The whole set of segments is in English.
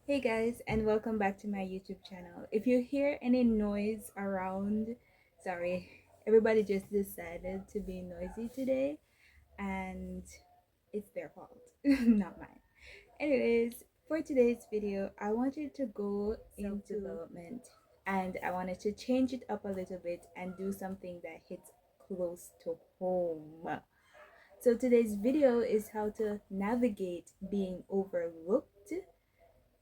Hey guys, and welcome back to my YouTube channel. If you hear any noise around, sorry, everybody just decided to be noisy today, and it's their fault, not mine. Anyways, for today's video, I wanted to go into development and I wanted to change it up a little bit and do something that hits close to home. So today's video is how to navigate being overlooked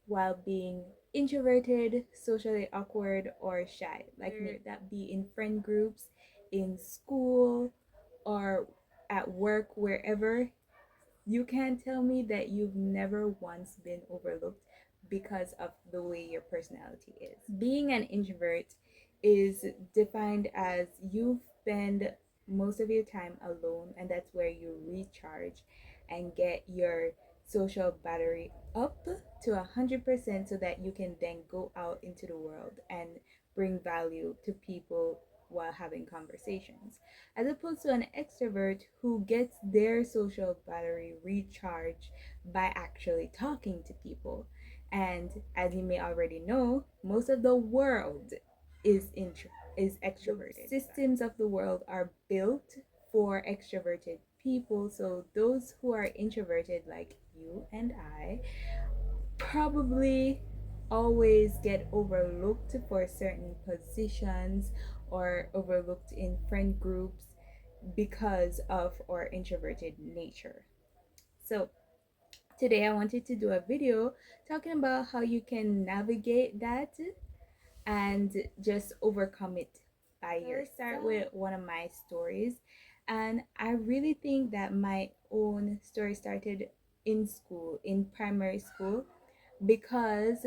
while being introverted, socially awkward, or shy. Like me, that be in friend groups, in school, or at work, wherever. You can't tell me that you've never once been overlooked because of the way your personality is. Being an introvert is defined as you spend most of your time alone, and that's where you recharge and get your social battery up to 100% so that you can then go out into the world and bring value to people while having conversations, as opposed to an extrovert who gets their social battery recharged by actually talking to people. And as you may already know, most of the world is extroverted. The systems of the world are built for extroverted people, so those who are introverted like you and I probably always get overlooked for certain positions or overlooked in friend groups because of our introverted nature. So, today I wanted to do a video talking about how you can navigate that and just overcome it by yourself. Start with one of my stories, and I really think that my own story started in school, in primary school, because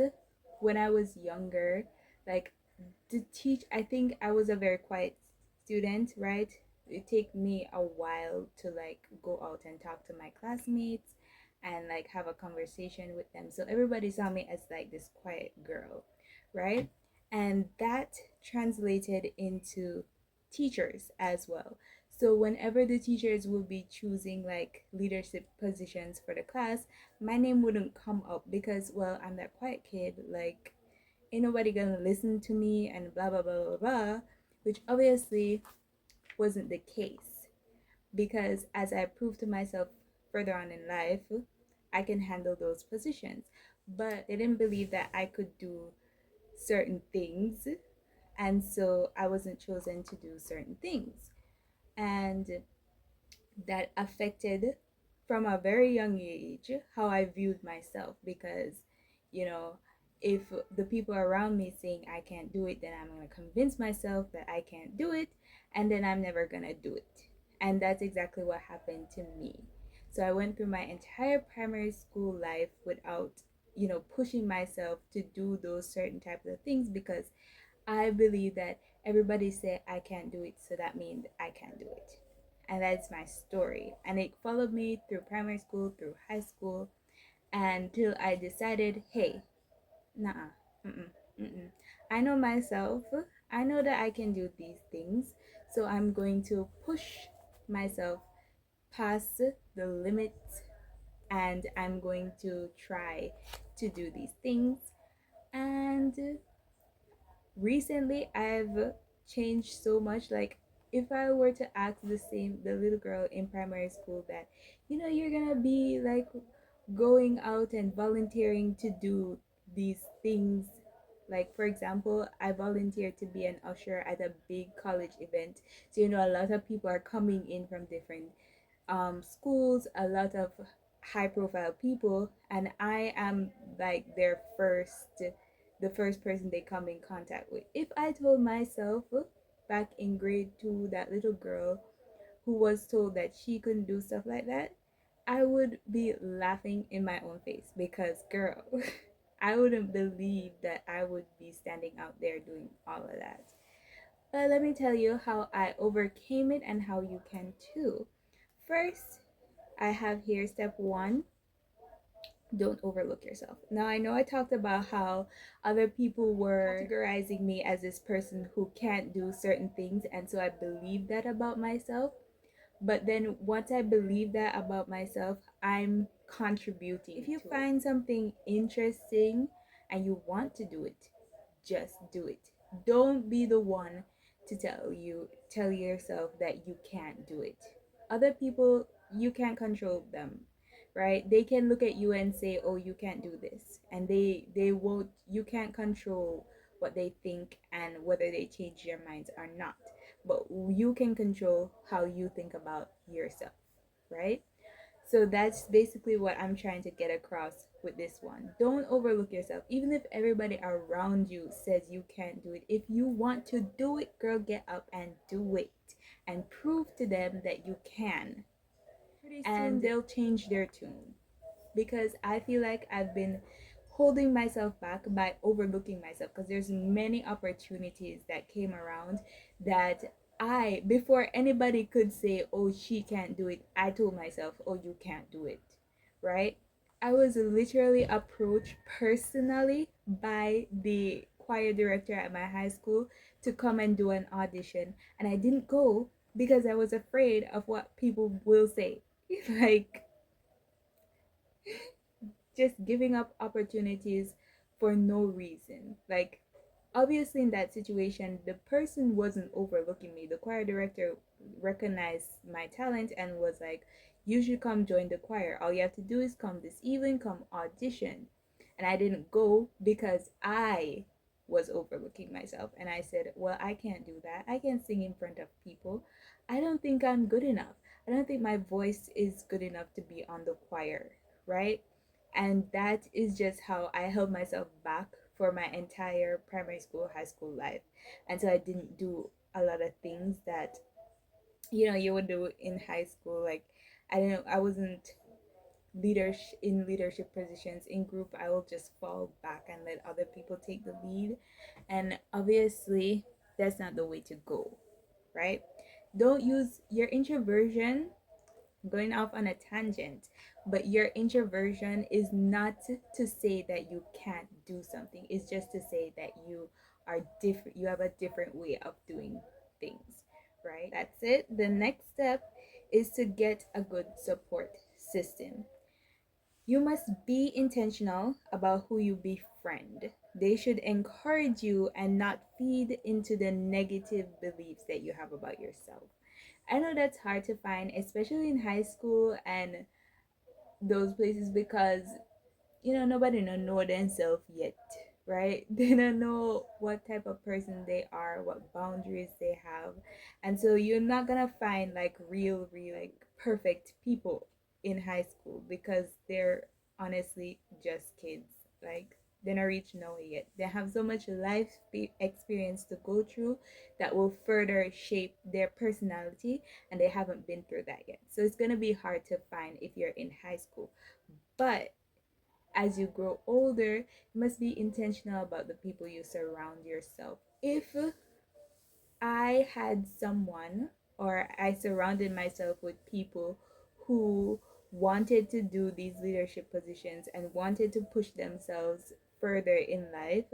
when I was younger, like to teach, I think I was a very quiet student, right? It take me a while to like go out and talk to my classmates and like have a conversation with them. So everybody saw me as like this quiet girl, right? And that translated into teachers as well. So whenever the teachers would be choosing like leadership positions for the class, my name wouldn't come up because, well, I'm that quiet kid, like ain't nobody gonna listen to me and blah blah blah blah blah, which obviously wasn't the case, because as I proved to myself further on in life, I can handle those positions. But they didn't believe that I could do certain things, and so I wasn't chosen to do certain things. And that affected from a very young age how I viewed myself, because you know, if the people around me saying I can't do it, then I'm going to convince myself that I can't do it, and then I'm never going to do it. And that's exactly what happened to me. So I went through my entire primary school life without, pushing myself to do those certain types of things, because I believe that everybody say I can't do it, so that means I can't do it. And that's my story. And it followed me through primary school, through high school, until I decided, hey, nah, mm-mm, mm-mm. I know myself. I know that I can do these things. So I'm going to push myself past the limits, and I'm going to try to do these things. And recently I've changed so much. Like, if I were to ask the little girl in primary school that, you're gonna be like going out and volunteering to do these things. Like, for example, I volunteered to be an usher at a big college event. So, a lot of people are coming in from different schools, a lot of high profile people, and I am like the first person they come in contact with. If I told myself back in grade 2, that little girl who was told that she couldn't do stuff like that, I would be laughing in my own face, because girl, I wouldn't believe that I would be standing out there doing all of that. But let me tell you how I overcame it and how you can too. First, I have here step one: don't overlook yourself. Now, I know I talked about how other people were categorizing me as this person who can't do certain things, and so I believe that about myself. But then once I believe that about myself, I'm contributing. If you find something interesting and you want to do it, just do it. Don't be the one to tell yourself that you can't do it. Other people, you can't control them, right? They can look at you and say, "Oh, you can't do this," and they won't. You can't control what they think and whether they change their minds or not. But you can control how you think about yourself, right? So that's basically what I'm trying to get across with this one. Don't overlook yourself. Even if everybody around you says you can't do it, if you want to do it, girl, get up and do it and prove to them that you can. Pretty soon they'll change their tune, because I feel like I've been holding myself back by overlooking myself, because there's many opportunities that came around that I, before anybody could say, "Oh, she can't do it," I told myself, "Oh, you can't do it." Right? I was literally approached personally by the choir director at my high school to come and do an audition, and I didn't go because I was afraid of what people will say. Like, just giving up opportunities for no reason. Like, obviously, in that situation, the person wasn't overlooking me. The choir director recognized my talent and was like, "You should come join the choir. All you have to do is come this evening, come audition." And I didn't go because I was overlooking myself. And I said, "Well, I can't do that. I can't sing in front of people. I don't think I'm good enough. I don't think my voice is good enough to be on the choir," right? And that is just how I held myself back for my entire primary school, high school life. And so I didn't do a lot of things that you would do in high school. Like, I don't know, I wasn't leadership positions in group. I will just fall back and let other people take the lead. And obviously that's not the way to go, right? Don't use your introversion, going off on a tangent, but your introversion is not to say that you can't do something. It's just to say that you are different. You have a different way of doing things, right? That's it. The next step is to get a good support system. You must be intentional about who you befriend. They should encourage you and not feed into the negative beliefs that you have about yourself. I know that's hard to find, especially in high school and those places, because nobody don't know themselves yet, right? They don't know what type of person they are, what boundaries they have. And so you're not gonna find like real like perfect people in high school, because they're honestly just kids. Like, they're not reached nowhere yet. They have so much life experience to go through that will further shape their personality, and they haven't been through that yet. So it's gonna be hard to find if you're in high school. But as you grow older, you must be intentional about the people you surround yourself. If I had someone, or I surrounded myself with people who wanted to do these leadership positions and wanted to push themselves further in life,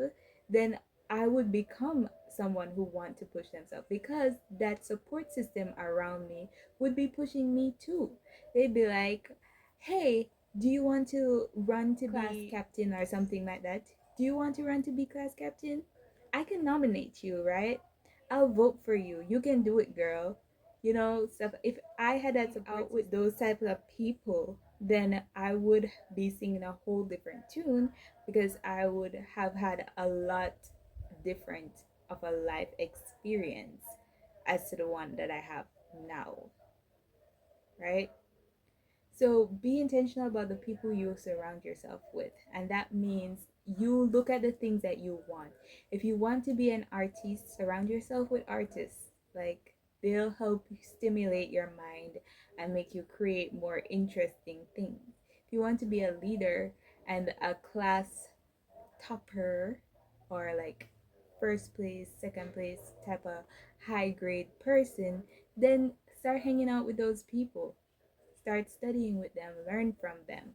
then I would become someone who want to push themselves, because that support system around me would be pushing me too. They'd be like, "Hey, do you want to run to class be captain or something like that? Do you want to run to be class captain? I can nominate you, right? I'll vote for you. You can do it, girl." Stuff. If I had that support with those types of people, then I would be singing a whole different tune, because I would have had a lot different of a life experience as to the one that I have now, right? So be intentional about the people you surround yourself with. And that means you look at the things that you want. If you want to be an artist, surround yourself with artists. Like, they'll help stimulate your mind and make you create more interesting things. If you want to be a leader and a class topper, or like first place, second place type of high grade person, then start hanging out with those people. Start studying with them, learn from them.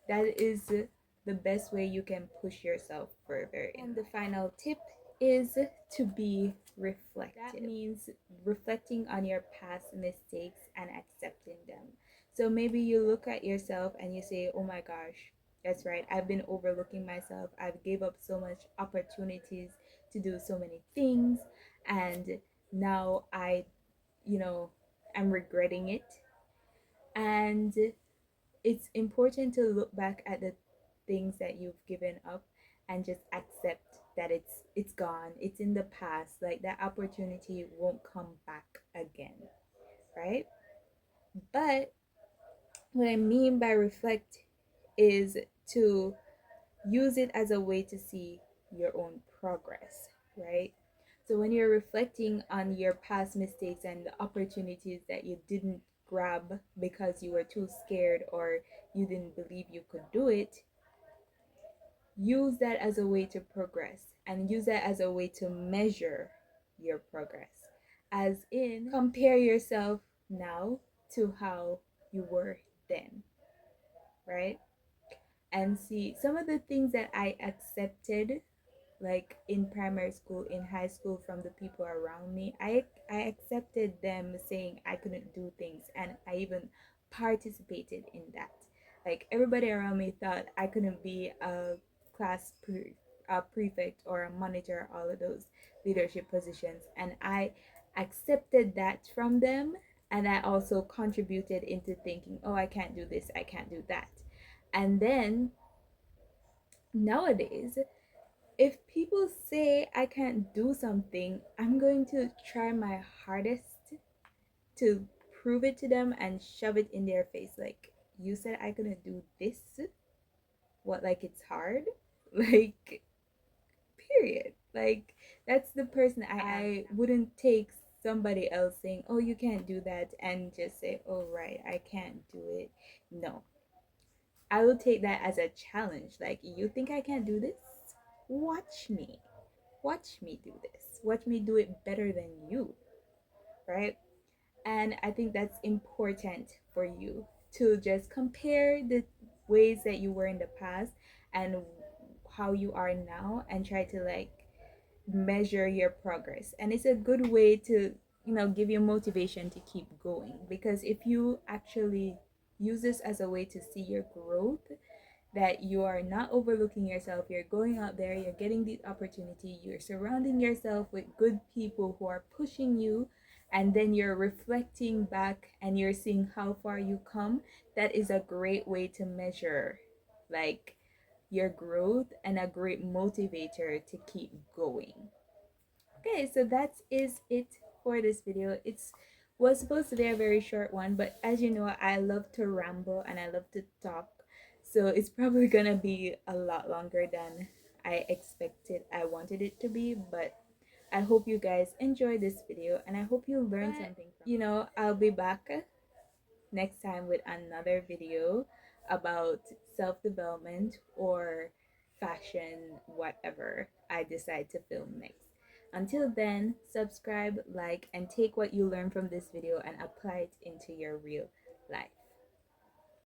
That is the best way you can push yourself further. And the final tip is to be reflective. That means reflecting on your past mistakes and accepting them. So maybe you look at yourself and you say, "Oh my gosh, That's right. I've been overlooking myself. I've gave up so much opportunities to do so many things, and now you know, I'm regretting it. And it's important to look back at the things that you've given up and just accept that it's gone. It's in the past. Like that opportunity won't come back again, right? But what I mean by reflect is to use it as a way to see your own progress, right? So when you're reflecting on your past mistakes and the opportunities that you didn't grab because you were too scared or you didn't believe you could do it, use that as a way to progress and use that as a way to measure your progress. As in, compare yourself now to how you were then, right? And see some of the things that I accepted, like in primary school, in high school, from the people around me. I accepted them saying I couldn't do things, and I even participated in that. Like everybody around me thought I couldn't be a a prefect or a monitor, all of those leadership positions, and I accepted that from them, and I also contributed into thinking, oh, I can't do this, I can't do that. And then nowadays, if people say I can't do something, I'm going to try my hardest to prove it to them and shove it in their face. Like, you said I couldn't do this? What, like it's hard? Like, period. Like, that's the person I wouldn't take somebody else saying, oh, you can't do that, and just say, oh, right, I can't do it. No. I will take that as a challenge. Like, you think I can't do this? Watch me. Watch me do this. Watch me do it better than you, right? And I think that's important for you to just compare the ways that you were in the past and how you are now and try to like measure your progress. And it's a good way to, give you motivation to keep going, because if you actually use this as a way to see your growth, that you are not overlooking yourself, you're going out there, you're getting the opportunity, you're surrounding yourself with good people who are pushing you, and then you're reflecting back and you're seeing how far you come. That is a great way to measure like your growth and a great motivator to keep going. Okay, so that is it for this video. It's was supposed to be a very short one, but as you know, I love to ramble and I love to talk, so it's probably gonna be a lot longer than I expected. I wanted it to be, but I hope you guys enjoy this video and I hope you learned something from it. I'll be back next time with another video about self-development or fashion, whatever I decide to film next. Until then, subscribe, like, and take what you learned from this video and apply it into your real life.